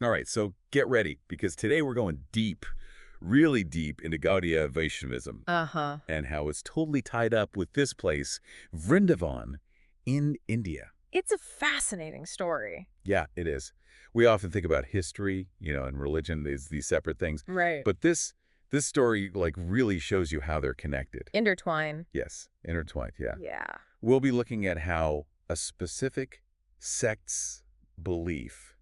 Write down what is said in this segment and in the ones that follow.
All right, so get ready, because today we're going deep, really deep into Gaudiya Vaishnavism Uh-huh. and how it's totally tied up with this place, Vrindavan, in India. It's a fascinating story. Yeah, it is. We often think about history, and religion, these separate things. Right. But this story, like, really shows you how they're connected. Intertwine. Yes, intertwined, yeah. Yeah. We'll be looking at how a specific sect's belief,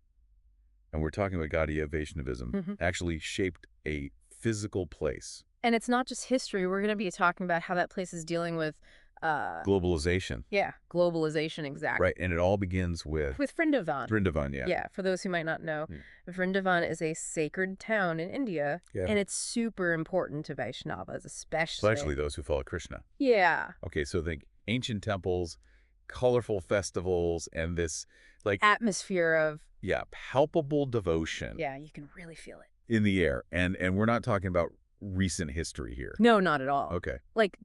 and we're talking about Gaudiya Vaishnavism, hmm actually shaped a physical place. And it's not just history. We're going to be talking about how that place is dealing with, uh, Globalization, yeah, globalization, exactly. right? And it all begins with With Vrindavan. Vrindavan, yeah. Yeah, for those who might not know, Hmm. Vrindavan is a sacred town in India, Yeah. and it's super important to Vaishnavas, Especially those who follow Krishna. Yeah. Okay, so think ancient temples, colorful festivals, and this, like, Atmosphere of, yeah, palpable devotion yeah, you can really feel it. in the air. And we're not talking about recent history here. No, not at all. Okay. Like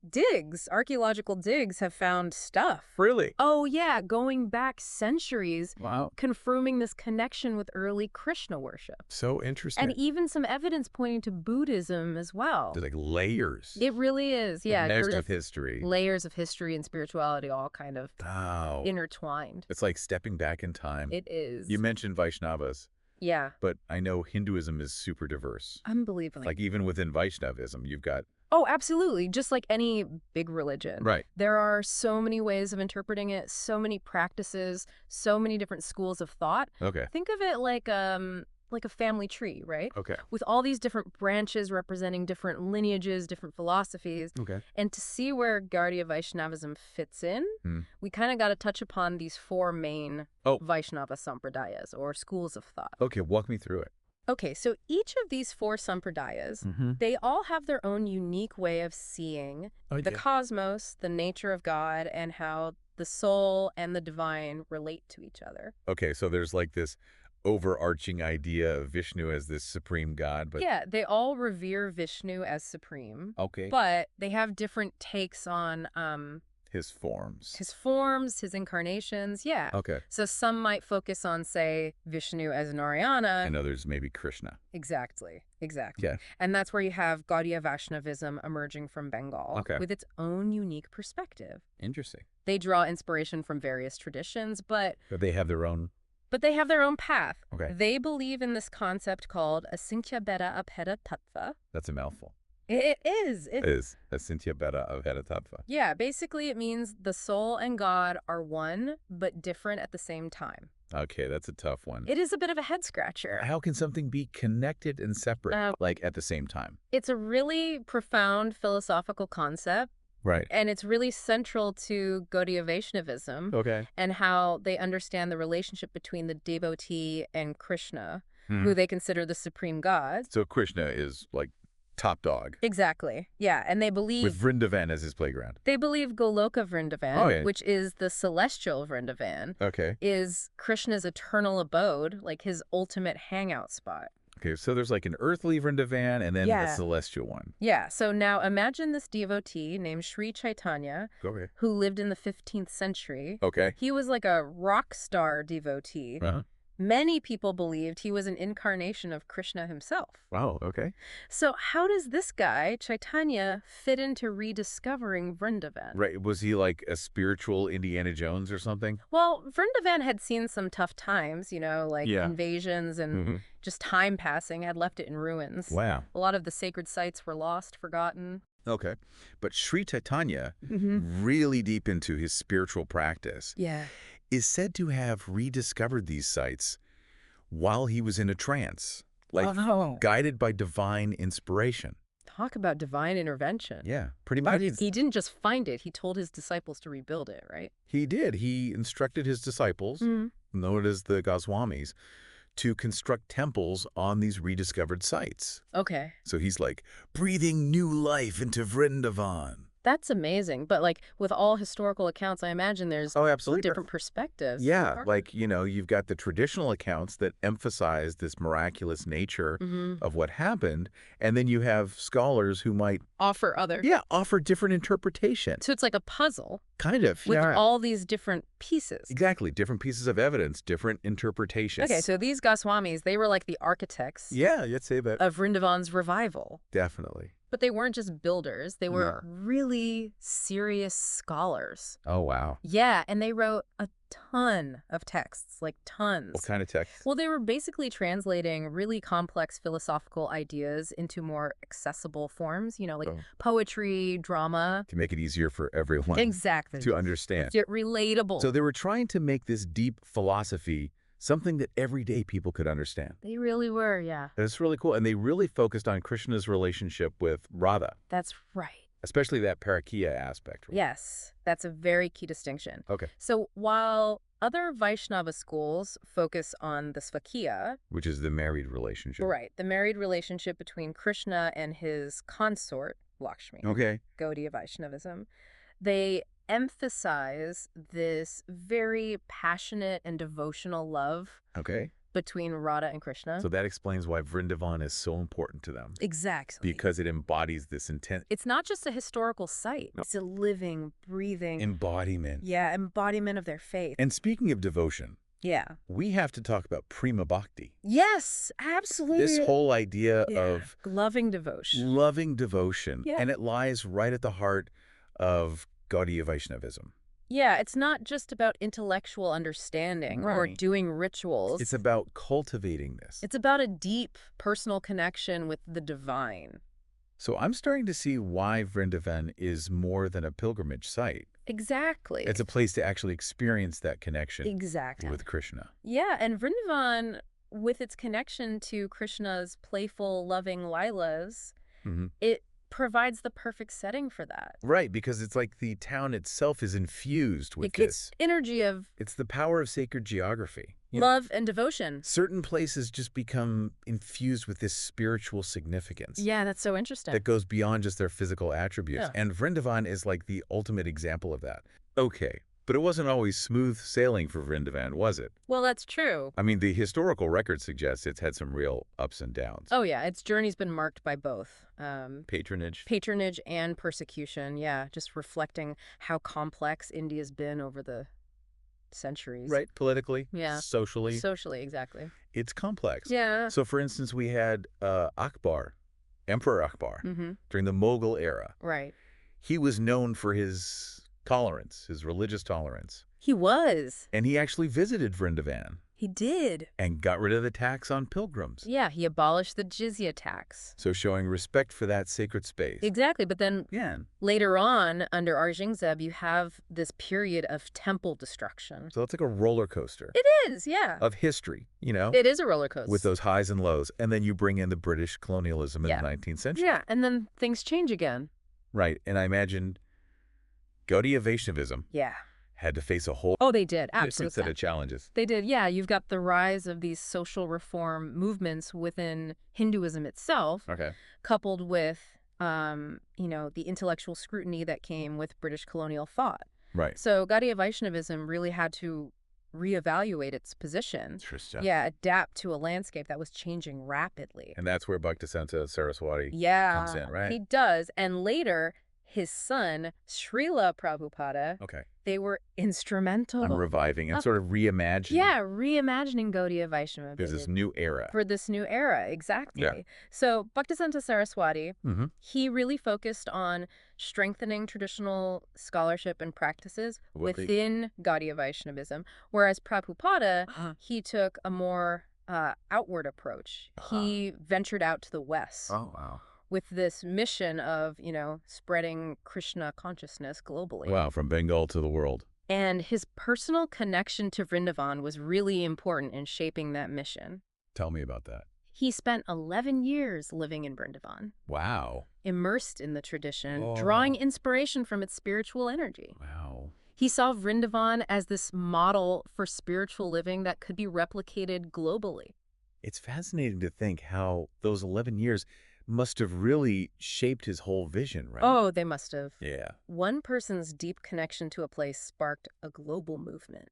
archaeological digs have found stuff. Really? Oh, yeah, going back centuries, Wow. confirming this connection with early Krishna worship. So interesting. And even some evidence pointing to Buddhism as well. There's like layers. It really is, yeah. Layers there's of history. Layers of history and spirituality all kind of Wow. intertwined. It's like stepping back in time. It is. You mentioned Vaishnavas, Yeah. but I know Hinduism is super diverse. Unbelievably. Like even within Vaishnavism, you've got... Oh, absolutely. Just like any big religion. Right. There are so many ways of interpreting it, so many practices, so many different schools of thought. Okay. Think of it like a family tree, right? Okay. With all these different branches representing different lineages, different philosophies. Okay. And to see where Gaudiya Vaishnavism fits in, we kind of got to touch upon these four main Vaishnava sampradayas, or schools of thought. Okay, walk me through it. Okay, so each of these four sampradayas, they all have their own unique way of seeing the cosmos, the nature of God, and how the soul and the divine relate to each other. Okay, so there's like this overarching idea of Vishnu as this supreme god, but... Yeah, they all revere Vishnu as supreme. Okay. But they have different takes on His forms. his incarnations, yeah. Okay. So some might focus on, say, Vishnu as Narayana. And others maybe Krishna. Exactly. Yeah. And that's where you have Gaudiya Vaishnavism emerging from Bengal with its own unique perspective. Interesting. They draw inspiration from various traditions, but they have their own... they have their own path. Okay. They believe in this concept called Asintya Beda Abheda Tattva. That's a mouthful. It is. It is. Asintya Beda Abheda Tattva. Yeah, basically it means the soul and God are one, but different at the same time. Okay, that's a tough one. It is a bit of a head-scratcher. How can something be connected and separate, like at the same time? It's a really profound philosophical concept. Right. And it's really central to Gaudiya Vaishnavism. Okay. And how they understand the relationship between the devotee and Krishna, who they consider the supreme god. So Krishna is like top dog. Exactly. Yeah, and they believe... With Vrindavan as his playground. They believe Goloka Vrindavan, which is the celestial Vrindavan, is Krishna's eternal abode, like his ultimate hangout spot. Okay, so there's like an earthly Vrindavan and then the celestial one. Yeah, so now imagine this devotee named Sri Chaitanya, who lived in the 15th century. Okay. He was like a rock star devotee. Many people believed he was an incarnation of Krishna himself. Wow, okay. So how does this guy, Chaitanya, fit into rediscovering Vrindavan? Right, was he like a spiritual Indiana Jones or something? Well, Vrindavan had seen some tough times, like invasions and just time passing had left it in ruins. Wow. A lot of the sacred sites were lost, forgotten. Okay. But Sri Chaitanya, really deep into his spiritual practice, is said to have rediscovered these sites while he was in a trance, like guided by divine inspiration. Talk about divine intervention. Yeah, pretty much. He didn't just find it, he told his disciples to rebuild it, right? He did. He instructed his disciples, known as the Goswamis, to construct temples on these rediscovered sites. Okay. So he's like breathing new life into Vrindavan. That's amazing. But like with all historical accounts, I imagine there's absolutely different perspectives. Yeah, like, you've got the traditional accounts that emphasize this miraculous nature of what happened, and then you have scholars who might offer different interpretations. So it's like a puzzle. Kind of, with all these different pieces. Exactly, different pieces of evidence, different interpretations. Okay, so these Goswamis, they were like the architects you'd say that. of Vrindavan's revival. Definitely. But they weren't just builders. They were really serious scholars. Oh, wow. Yeah, and they wrote a ton of texts, like tons. What kind of texts? Well, they were basically translating really complex philosophical ideas into more accessible forms, like poetry, drama. To make it easier for everyone exactly. to understand. Relatable. So they were trying to make this deep philosophy something that everyday people could understand. They really were, yeah. That's really cool. And they really focused on Krishna's relationship with Radha. That's right. Especially that Parakiya aspect. Right? Yes, that's a very key distinction. Okay. So while other Vaishnava schools focus on the Svakya, which is the married relationship. Right, the married relationship between Krishna and his consort, Lakshmi. Okay. Gaudiya Vaishnavism. They emphasize this very passionate and devotional love between Radha and Krishna. So that explains why Vrindavan is so important to them. Exactly. Because it embodies this intent. It's not just a historical site. No. It's a living, breathing... embodiment. Yeah, embodiment of their faith. And speaking of devotion... Yeah. We have to talk about prima bhakti. Yes, absolutely. This whole idea of... loving devotion. Loving devotion. Yeah. And it lies right at the heart of Gaudiya Vaishnavism. Yeah, it's not just about intellectual understanding or doing rituals. It's about cultivating this. It's about a deep personal connection with the divine. So I'm starting to see why Vrindavan is more than a pilgrimage site. Exactly. It's a place to actually experience that connection with Krishna. Yeah, and Vrindavan, with its connection to Krishna's playful, loving lilas, it provides the perfect setting for that. Right, because it's like the town itself is infused with this. Energy of... It's the power of sacred geography. Love and devotion. Certain places just become infused with this spiritual significance. Yeah, that's so interesting. That goes beyond just their physical attributes. Yeah. And Vrindavan is like the ultimate example of that. Okay, but it wasn't always smooth sailing for Vrindavan, was it? Well, that's true. I mean, the historical record suggests it's had some real ups and downs. Oh, yeah. Its journey's been marked by both. Patronage and persecution, yeah. Just reflecting how complex India's been over the centuries. Right, politically, socially. Socially, exactly. It's complex. Yeah. So, for instance, we had Akbar, Emperor Akbar, during the Mughal era. Right. He was known for his tolerance, his religious tolerance. He was. And he actually visited Vrindavan. He did. And got rid of the tax on pilgrims. Yeah, he abolished the jizya tax. So showing respect for that sacred space. Exactly, but then later on, under Aurangzeb, you have this period of temple destruction. So it's like a roller coaster. It is, yeah. Of history, It is a roller coaster. With those highs and lows. And then you bring in the British colonialism in the 19th century. Yeah, and then things change again. Right, and I imagine Gaudiya Vaishnavism had to face a whole they did, absolutely. set of challenges. They did, yeah. You've got the rise of these social reform movements within Hinduism itself, coupled with, the intellectual scrutiny that came with British colonial thought. Right. So Gaudiya Vaishnavism really had to reevaluate its position. Interesting. Yeah, adapt to a landscape that was changing rapidly. And that's where Bhaktisiddhanta Saraswati comes in, right? He does. And later, his son, Srila Prabhupada, they were instrumental. On reviving and sort of reimagining. Yeah, reimagining Gaudiya Vaishnava. There's this new era. For this new era, exactly. Yeah. So Bhaktisiddhanta Saraswati, he really focused on strengthening traditional scholarship and practices within Gaudiya Vaishnavism, whereas Prabhupada, he took a more outward approach. He ventured out to the West. Oh, wow. With this mission of, spreading Krishna consciousness globally. Wow, from Bengal to the world. And his personal connection to Vrindavan was really important in shaping that mission. Tell me about that. He spent 11 years living in Vrindavan. Wow. Immersed in the tradition, drawing inspiration from its spiritual energy. Wow. He saw Vrindavan as this model for spiritual living that could be replicated globally. It's fascinating to think how those 11 years must have really shaped his whole vision, right? Oh, they must have. Yeah. One person's deep connection to a place sparked a global movement.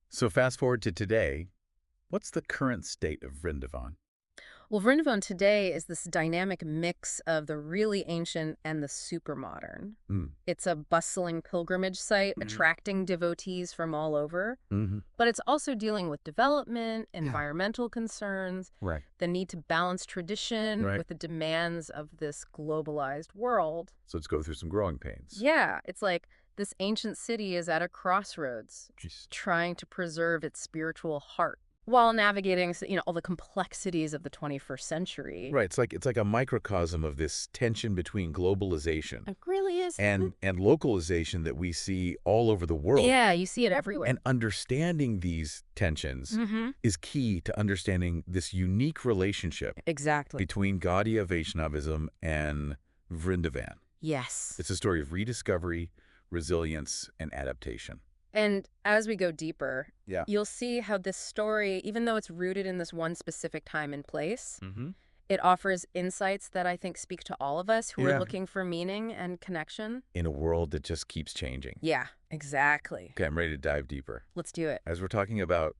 So fast forward to today, what's the current state of Vrindavan? Well, Vrindavan today is this dynamic mix of the really ancient and the super modern. Mm. It's a bustling pilgrimage site, attracting devotees from all over. But it's also dealing with development, environmental concerns, the need to balance tradition with the demands of this globalized world. So let's go through some growing pains. Yeah, it's like this ancient city is at a crossroads, trying to preserve its spiritual heart, while navigating, all the complexities of the 21st century. Right. It's like a microcosm of this tension between globalization. It really is. And localization that we see all over the world. Yeah, you see it everywhere. And understanding these tensions is key to understanding this unique relationship between Gaudiya Vaishnavism and Vrindavan. Yes. It's a story of rediscovery, resilience, and adaptation. And as we go deeper, you'll see how this story, even though it's rooted in this one specific time and place, it offers insights that I think speak to all of us who are looking for meaning and connection. In a world that just keeps changing. Yeah, exactly. Okay, I'm ready to dive deeper. Let's do it. As we're talking about,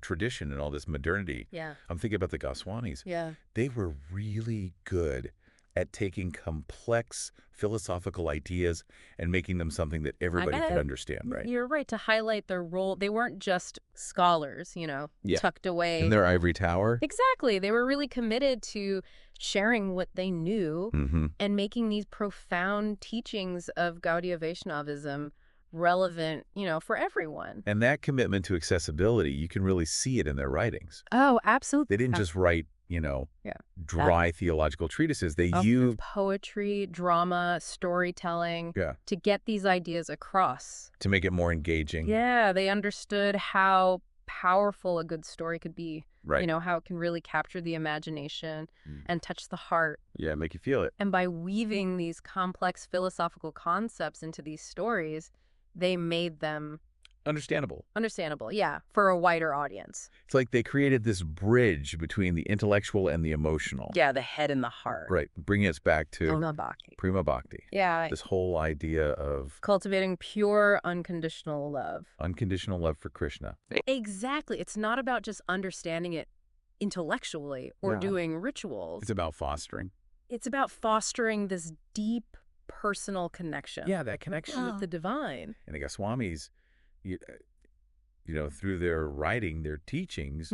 tradition and all this modernity, I'm thinking about the Goswamis. Yeah. They were really good at taking complex philosophical ideas and making them something that everybody could understand, right? You're right, to highlight their role. They weren't just scholars, tucked away. In their ivory tower. Exactly. They were really committed to sharing what they knew and making these profound teachings of Gaudiya Vaishnavism relevant, for everyone. And that commitment to accessibility, you can really see it in their writings. Oh, absolutely. They didn't just write dry theological treatises. They used poetry, drama, storytelling to get these ideas across. To make it more engaging. Yeah, they understood how powerful a good story could be. Right. How it can really capture the imagination and touch the heart. Yeah, make you feel it. And by weaving these complex philosophical concepts into these stories, they made them Understandable, yeah, for a wider audience. It's like they created this bridge between the intellectual and the emotional. Yeah, the head and the heart. Right, bringing us back to Prema Bhakti. Yeah. This whole idea of cultivating pure, unconditional love. Unconditional love for Krishna. Exactly. It's not about just understanding it intellectually or doing rituals. It's about fostering. It's about fostering this deep personal connection. Yeah, that connection with the divine. And the Goswamis, through their writing, their teachings,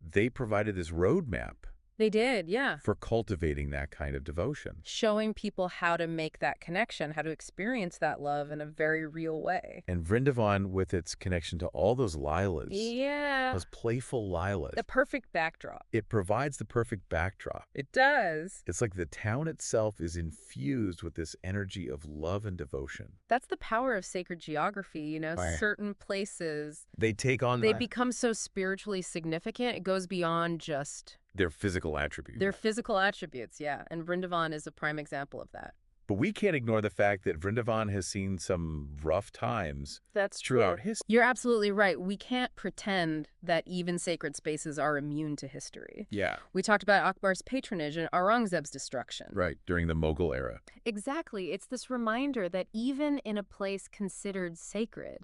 they provided this roadmap. They did, yeah. For cultivating that kind of devotion. Showing people how to make that connection, how to experience that love in a very real way. And Vrindavan, with its connection to all those lilas. Yeah. Those playful lilas. The perfect backdrop. It provides the perfect backdrop. It does. It's like the town itself is infused with this energy of love and devotion. That's the power of sacred geography, certain places. They take on... They become so spiritually significant, it goes beyond just... their physical attributes. Their physical attributes, yeah. And Vrindavan is a prime example of that. But we can't ignore the fact that Vrindavan has seen some rough times throughout history. You're absolutely right. We can't pretend that even sacred spaces are immune to history. Yeah. We talked about Akbar's patronage and Aurangzeb's destruction. Right, during the Mughal era. Exactly. It's this reminder that even in a place considered sacred,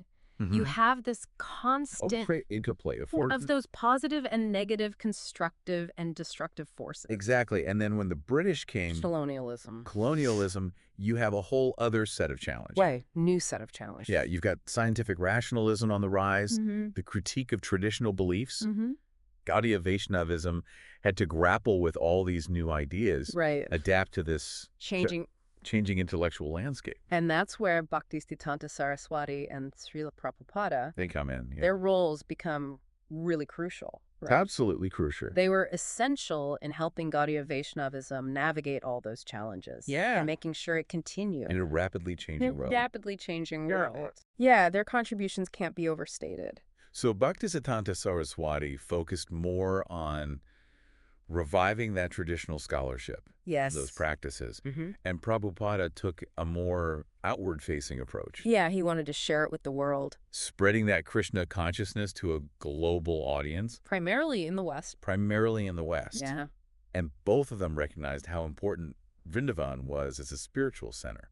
you have this constant interplay of those positive and negative, constructive and destructive forces. Exactly. And then when the British came... Colonialism, you have a whole other set of challenges. New set of challenges. Yeah, you've got scientific rationalism on the rise, the critique of traditional beliefs. Gaudiya Vaishnavism had to grapple with all these new ideas, adapt to this... changing intellectual landscape. And that's where Bhaktisiddhanta Saraswati and Srila Prabhupada, they come in. Yeah. Their roles become really crucial. Right? Absolutely crucial. They were essential in helping Gaudiya Vaishnavism navigate all those challenges. Yeah. And making sure it continued. In a rapidly changing world. Yeah, their contributions can't be overstated. So Bhaktisiddhanta Saraswati focused more on reviving that traditional scholarship, those practices. And Prabhupada took a more outward-facing approach. Yeah, he wanted to share it with the world. Spreading that Krishna consciousness to a global audience. Primarily in the West. Primarily in the West. Yeah. And both of them recognized how important Vrindavan was as a spiritual center.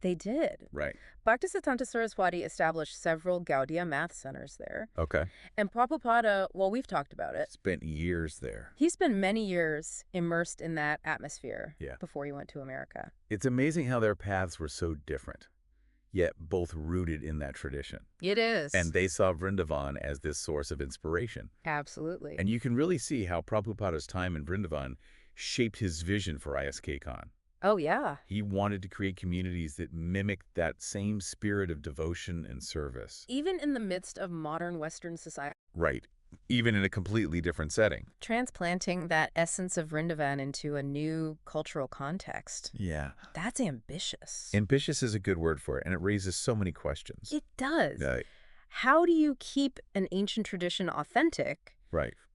They did. Right. Bhaktisiddhanta Saraswati established several Gaudiya math centers there. Okay. And Prabhupada, well, we've talked about it. Spent years there. He spent many years immersed in that atmosphere before he went to America. It's amazing how their paths were so different, yet both rooted in that tradition. It is. And they saw Vrindavan as this source of inspiration. Absolutely. And you can really see how Prabhupada's time in Vrindavan shaped his vision for ISKCon. Oh, yeah. He wanted to create communities that mimicked that same spirit of devotion and service. Even in the midst of modern Western society. Right. Even in a completely different setting. Transplanting that essence of Vrindavan into a new cultural context. Yeah. That's ambitious. Ambitious is a good word for it, and it raises so many questions. It does. Right. How do you keep an ancient tradition authentic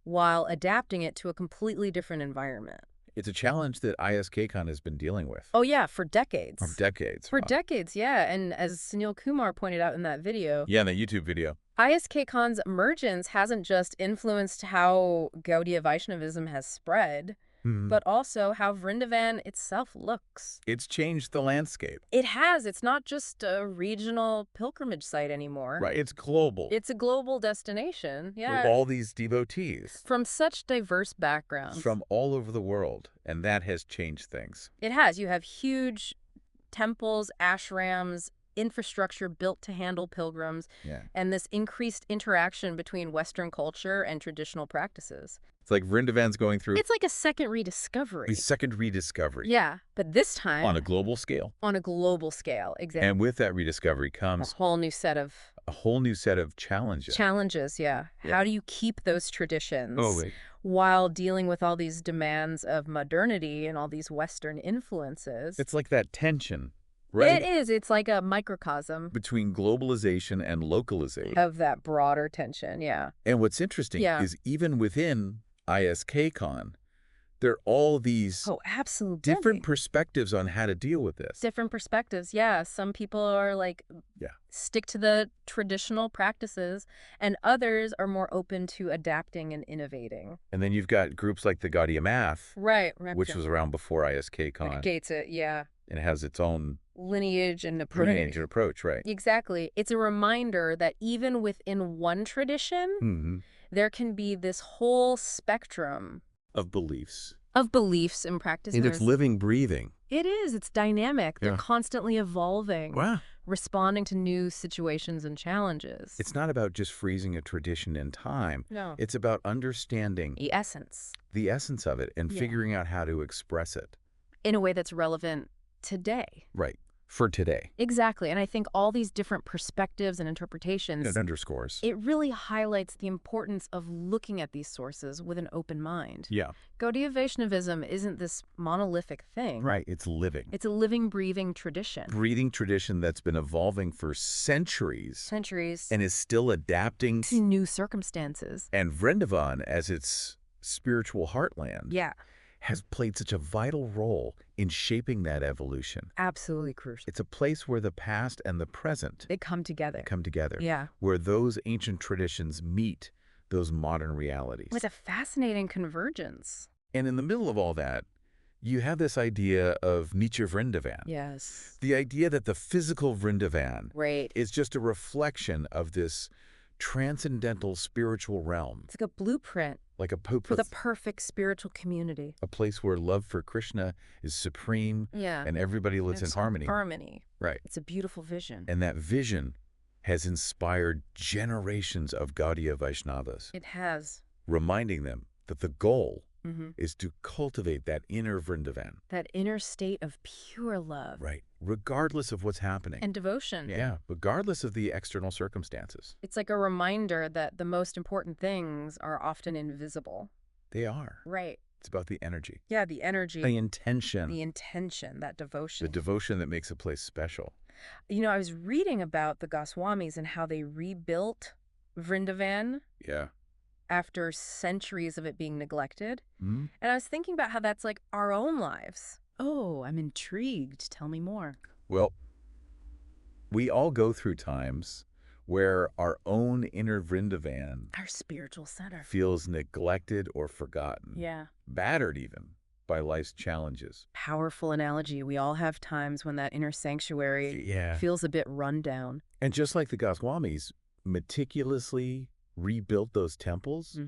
while adapting it to a completely different environment? It's a challenge that ISKCon has been dealing with. Oh, yeah, for decades. For decades. For decades, yeah. And as Sunil Kumar pointed out in that video. Yeah, in the YouTube video. ISKCon's emergence hasn't just influenced how Gaudiya Vaishnavism has spread, but also how Vrindavan itself looks. It's changed the landscape. It has. It's not just a regional pilgrimage site anymore. Right. It's global. It's a global destination. Yeah. With all these devotees. From such diverse backgrounds. From all over the world. And that has changed things. It has. You have huge temples, ashrams, infrastructure built to handle pilgrims, and this increased interaction between Western culture and traditional practices. It's like Vrindavan's going through... It's like a second rediscovery. A second rediscovery. Yeah, but this time... On a global scale. On a global scale, exactly. And with that rediscovery comes... A whole new set of... A whole new set of challenges. Challenges, yeah. How do you keep those traditions while dealing with all these demands of modernity and all these Western influences? It's like that tension. Right? It is. It's like a microcosm. Between globalization and localization. Of that broader tension, yeah. And what's interesting is even within ISKCon, there are all these different perspectives on how to deal with this. Different perspectives, yeah. Some people are like, stick to the traditional practices, and others are more open to adapting and innovating. And then you've got groups like the Gaudiya Math, which was around before ISKCon. Gates it, yeah. And it has its own lineage and approach. Right. Exactly. It's a reminder that even within one tradition, there can be this whole spectrum of beliefs. And practices. And it's living, breathing. It is. It's dynamic. They're constantly evolving. Wow. Responding to new situations and challenges. It's not about just freezing a tradition in time. No. It's about understanding the essence. The essence of it and figuring out how to express it. In a way that's relevant today. Right. For today. Exactly. And I think all these different perspectives and interpretations... It underscores. It really highlights the importance of looking at these sources with an open mind. Yeah. Gaudiya Vaishnavism isn't this monolithic thing. Right. It's living. It's a living, breathing tradition. Breathing tradition that's been evolving for centuries. Centuries. And is still adapting... to new circumstances. And Vrindavan, as its spiritual heartland... has played such a vital role in shaping that evolution. Absolutely crucial. It's a place where the past and the present... they come together. Yeah. Where those ancient traditions meet those modern realities. With a fascinating convergence. And in the middle of all that, you have this idea of Nicha Vrindavan. Yes. The idea that the physical Vrindavan is just a reflection of this transcendental spiritual realm. It's like a blueprint. Like a for the perfect spiritual community. A place where love for Krishna is supreme and everybody lives in harmony. Right. It's a beautiful vision. And that vision has inspired generations of Gaudiya Vaishnavas. It has. Reminding them that the goal is to cultivate that inner Vrindavan. That inner state of pure love. Right. Regardless of what's happening. And devotion. Yeah. Regardless of the external circumstances. It's like a reminder that the most important things are often invisible. They are. Right. It's about the energy. Yeah, the energy. The intention. The intention, that devotion. The devotion that makes a place special. You know, I was reading about the Goswamis and how they rebuilt Vrindavan. Yeah. After centuries of it being neglected. And I was thinking about how that's like our own lives. Oh, I'm intrigued. Tell me more. Well, we all go through times where our own inner Vrindavan, our spiritual center, feels neglected or forgotten. Yeah. Battered even. by life's challenges. Powerful analogy. We all have times when that inner sanctuary feels a bit run down. And just like the Goswamis meticulously rebuilt those temples,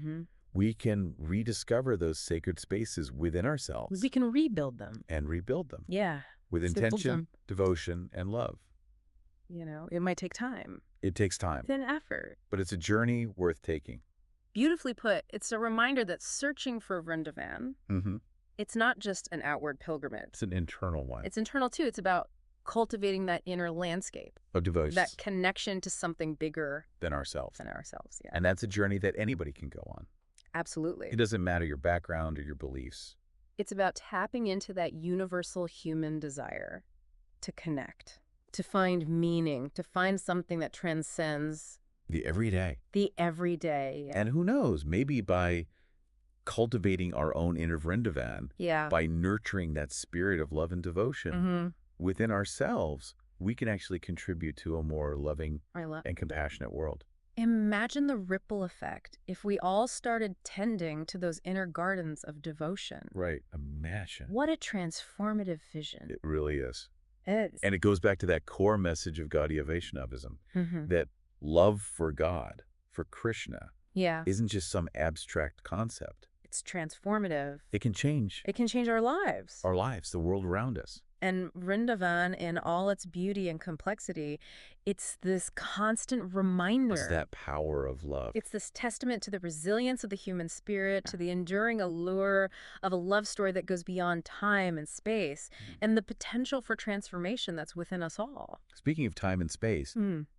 we can rediscover those sacred spaces within ourselves. We can rebuild them. And rebuild them. Yeah. With intention, devotion, and love. You know, it might take time. It takes time. It's an effort. But it's a journey worth taking. Beautifully put. It's a reminder that searching for Vrindavan, it's not just an outward pilgrimage. It's an internal one. It's internal, too. It's about cultivating that inner landscape. Of devotion. That connection to something bigger. Than ourselves. Yeah. And that's a journey that anybody can go on. Absolutely. It doesn't matter your background or your beliefs. It's about tapping into that universal human desire to connect, to find meaning, to find something that transcends the everyday. The everyday. Yeah. And who knows, maybe by cultivating our own inner Vrindavan, by nurturing that spirit of love and devotion within ourselves, we can actually contribute to a more loving and compassionate world. Imagine the ripple effect if we all started tending to those inner gardens of devotion. Right. Imagine. What a transformative vision. It really is. It is. And it goes back to that core message of Gaudiya Vaishnavism, that love for God, for Krishna, isn't just some abstract concept. It's transformative. It can change. It can change our lives. Our lives, the world around us. And Vrindavan, in all its beauty and complexity, it's this constant reminder. It's that power of love. It's this testament to the resilience of the human spirit, to the enduring allure of a love story that goes beyond time and space, and the potential for transformation that's within us all. Speaking of time and space,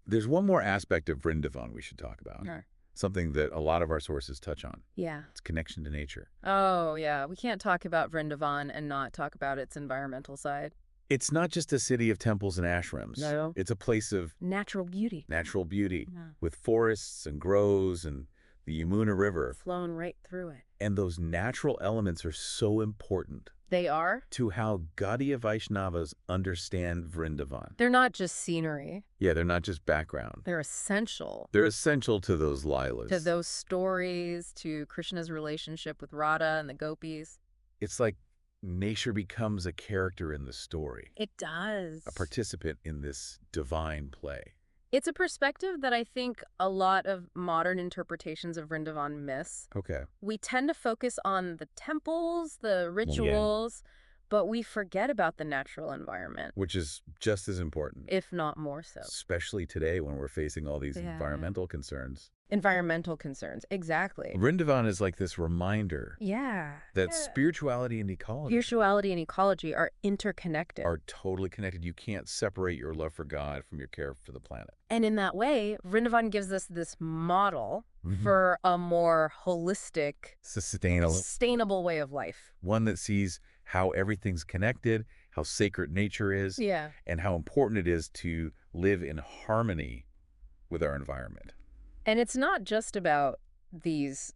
there's one more aspect of Vrindavan we should talk about. Something that a lot of our sources touch on. Yeah. It's connection to nature. Oh, yeah. We can't talk about Vrindavan and not talk about its environmental side. It's not just a city of temples and ashrams. No. It's a place of natural beauty. Natural beauty, with forests and groves and the Yamuna River. Flowing right through it. And those natural elements are so important. They are? To how Gaudiya Vaishnavas understand Vrindavan. They're not just scenery. Yeah, they're not just background. They're essential. They're essential to those lilas. To those stories, to Krishna's relationship with Radha and the gopis. It's like nature becomes a character in the story. It does. A participant in this divine play. It's a perspective that I think a lot of modern interpretations of Vrindavan miss. Okay. We tend to focus on the temples, the rituals, but we forget about the natural environment. Which is just as important. If not more so. Especially today when we're facing all these environmental concerns. Environmental concerns, exactly. Vrindavan is like this reminder. That spirituality and ecology. Spirituality and ecology are interconnected. Are totally connected. You can't separate your love for God from your care for the planet. And in that way, Vrindavan gives us this model for a more holistic, sustainable way of life. One that sees how everything's connected, how sacred nature is, and how important it is to live in harmony with our environment. And it's not just about these,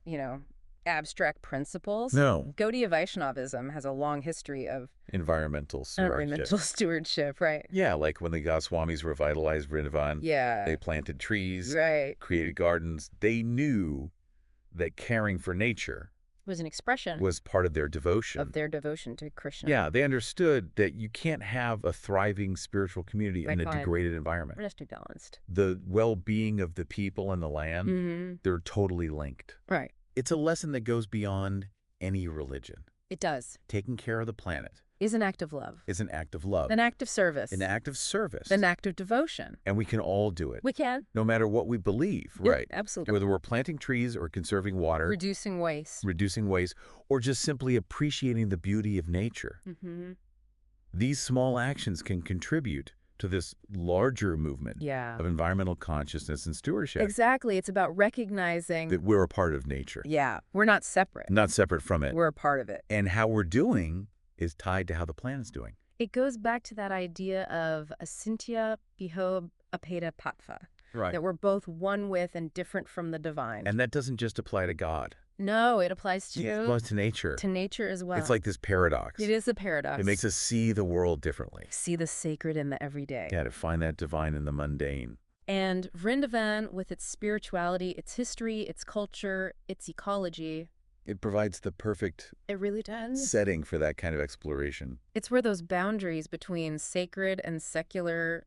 abstract principles. No. Gaudiya Vaishnavism has a long history of environmental stewardship, right? Yeah, like when the Goswamis revitalized Vrindavan, they planted trees, created gardens. They knew that caring for nature was an expression. Was part of their devotion. Of their devotion to Krishna. Yeah, they understood that you can't have a thriving spiritual community in a degraded environment. It has to be balanced. The well-being of the people and the land, they're totally linked. Right. It's a lesson that goes beyond any religion. It does. Taking care of the planet. Is an act of love. Is an act of love. An act of service. An act of service. An act of devotion. And we can all do it. We can. No matter what we believe, right? Absolutely. Whether we're planting trees or conserving water. Reducing waste. Reducing waste. Or just simply appreciating the beauty of nature. These small actions can contribute to this larger movement of environmental consciousness and stewardship. Exactly. It's about recognizing that we're a part of nature. Yeah. We're not separate. Not separate from it. We're a part of it. And how we're doing is tied to how the planet's doing. It goes back to that idea of asintya biho apeta patva. Right. That we're both one with and different from the divine. And that doesn't just apply to God. No, it applies to... It applies to nature. To nature as well. It's like this paradox. It is a paradox. It makes us see the world differently. See the sacred in the everyday. Yeah, to find that divine in the mundane. And Vrindavan, with its spirituality, its history, its culture, its ecology, It provides the perfect It really does. setting for that kind of exploration. It's where those boundaries between sacred and secular,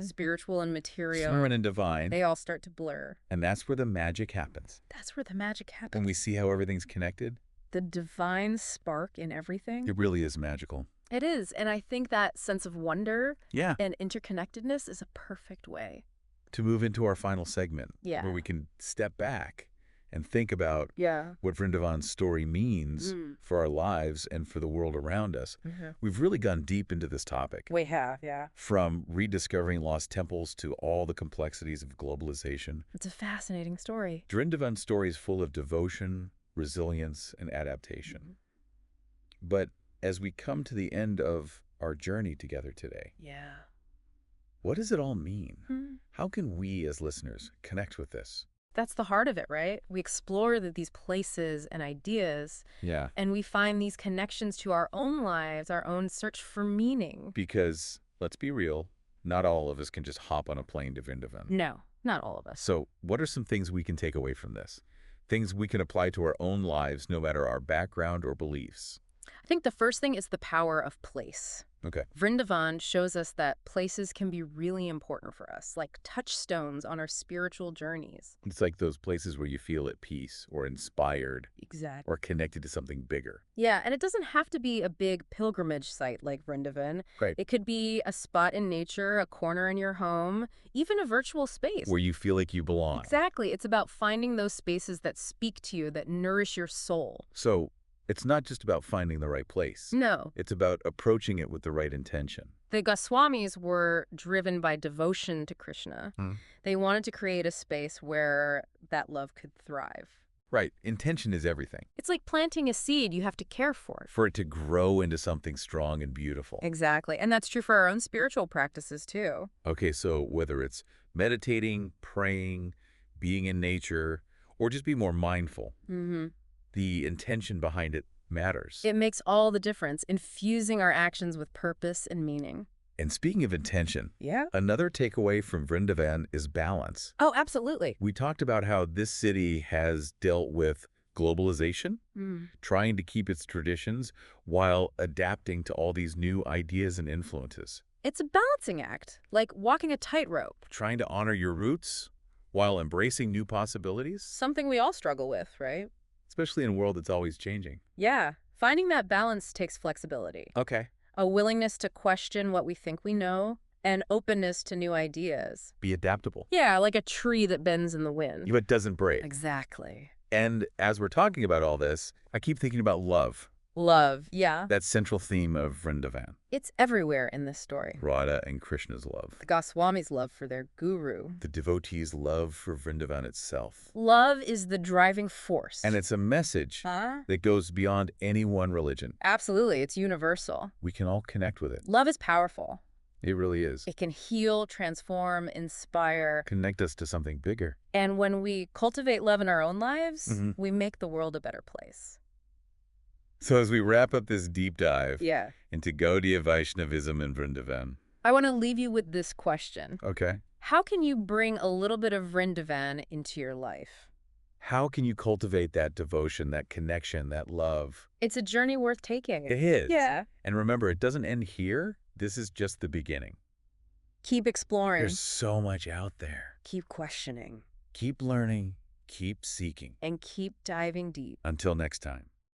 spiritual and material, Human and divine. they all start to blur. And that's where the magic happens. That's where the magic happens. When we see how everything's connected. The divine spark in everything. It really is magical. It is. And I think that sense of wonder Yeah. and interconnectedness is a perfect way To move into our final segment. Yeah. Where we can step back and think about Yeah. what Vrindavan's story means for our lives and for the world around us. We've really gone deep into this topic. We have, yeah. From rediscovering lost temples to all the complexities of globalization. It's a fascinating story. Vrindavan's story is full of devotion, resilience, and adaptation. But as we come to the end of our journey together today, what does it all mean? How can we as listeners connect with this? That's the heart of it, right? We explore these places and ideas, Yeah. and we find these connections to our own lives, our own search for meaning. Because, let's be real, not all of us can just hop on a plane to Vrindavan. No, not all of us. So what are some things we can take away from this? Things we can apply to our own lives, no matter our background or beliefs? I think the first thing is the power of place. Okay. Vrindavan shows us that places can be really important for us, like touchstones on our spiritual journeys. It's like those places where you feel at peace or inspired. Exactly. Or connected to something bigger. Yeah, and it doesn't have to be a big pilgrimage site like Vrindavan. Right. It could be a spot in nature, a corner in your home, even a virtual space. Where you feel like you belong. Exactly. It's about finding those spaces that speak to you, that nourish your soul. So it's not just about finding the right place. No. It's about approaching it with the right intention. The Goswamis were driven by devotion to Krishna. They wanted to create a space where that love could thrive. Right. Intention is everything. It's like planting a seed. You have to care for it. For it to grow into something strong and beautiful. Exactly. And that's true for our own spiritual practices, too. Okay, so whether it's meditating, praying, being in nature, or just be more mindful, the intention behind it matters. It makes all the difference, infusing our actions with purpose and meaning. And speaking of intention, another takeaway from Vrindavan is balance. Oh, absolutely. We talked about how this city has dealt with globalization, trying to keep its traditions while adapting to all these new ideas and influences. It's a balancing act, like walking a tightrope. Trying to honor your roots while embracing new possibilities. Something we all struggle with, right? Especially in a world that's always changing. Yeah. Finding that balance takes flexibility. Okay. A willingness to question what we think we know, and openness to new ideas. Be adaptable. Yeah, like a tree that bends in the wind. But doesn't break. Exactly. And as we're talking about all this, I keep thinking about love. Love, yeah. That central theme of Vrindavan. It's everywhere in this story. Radha and Krishna's love. The Goswamis' love for their guru. The devotees' love for Vrindavan itself. Love is the driving force. And it's a message that goes beyond any one religion. Absolutely. It's universal. We can all connect with it. Love is powerful. It really is. It can heal, transform, inspire. Connect us to something bigger. And when we cultivate love in our own lives, we make the world a better place. So as we wrap up this deep dive Yeah. into Gaudiya Vaishnavism in Vrindavan, I want to leave you with this question. Okay. How can you bring a little bit of Vrindavan into your life? How can you cultivate that devotion, that connection, that love? It's a journey worth taking. It is. Yeah. And remember, it doesn't end here. This is just the beginning. Keep exploring. There's so much out there. Keep questioning. Keep learning. Keep seeking. And keep diving deep. Until next time.